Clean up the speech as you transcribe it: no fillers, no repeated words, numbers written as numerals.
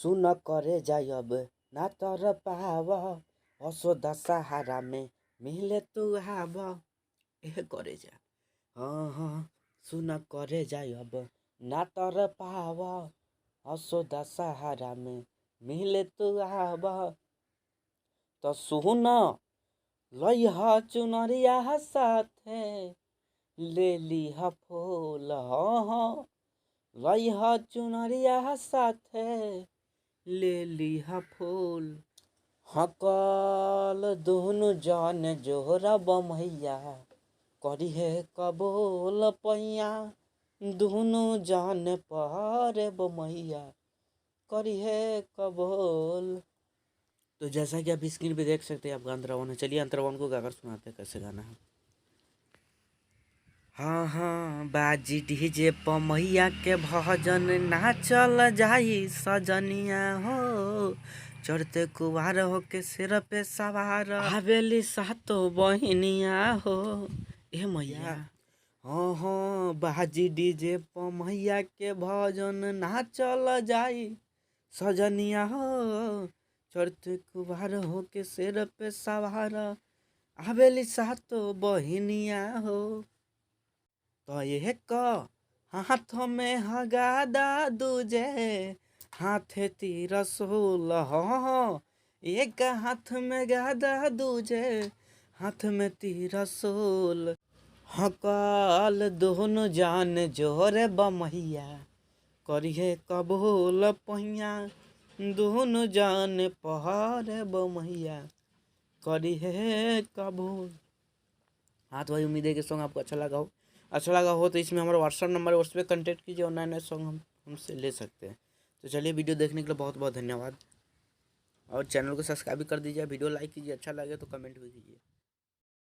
सुन करे जायब ना तर पाव असो दशहरा में मिले तू आब ए करे जा। हाँ हाँ सुन करे जायब ना तर पाव असो दशहरा में मिले तू आब तो सुन लइह चुनरिया साथे ले लिह फूल। हाँ लइह चुनरिया साथे ले लिह फूल। हकल दुनु जन जोहरा बमैया करिहे कबूल पैया दुनु जन पर बमैया करिहे कबूल। तो जैसा कि आप स्क्रीन पे देख सकते हैं, आप अंतरावन है। चलिए अंतरावन को गाकर सुनाते हैं कैसे गाना है। हाँ हाँ बाजी डीजे पमैया के भजन नाचल जाई सजनिया हो चढ़ते कुवार हो के सिर पे सवार हवेली सातो बहनिया हो ए मैया। हाँ हाँ बाजी डीजे पमैया के भजन नाचल जाई सजनिया हो चढ़ते कुवार हो के सिर पे सवार हवेली सातो बहनिया हो। तो ये हाथ में हगादा दूजे हाथ तिरसूल। हाँ एक हाथ में गादा दूजे हाथ में तिरसूल। हकल दोनों जान जोरे बमैया करिए कबूल पैया दोनों जान पहाड़ बमैया करिए कबूल। हाँ तो भाई उम्मीद है कि सॉन्ग आपको अच्छा लगा हो तो इसमें हमारा व्हाट्सअप नंबर है, उस पर कॉन्टैक्ट कीजिए और नए नए सॉन्ग हमसे ले सकते हैं। तो चलिए वीडियो देखने के लिए बहुत बहुत धन्यवाद और चैनल को सब्सक्राइब कर दीजिए, वीडियो लाइक कीजिए, अच्छा लगे तो कमेंट भी कीजिए।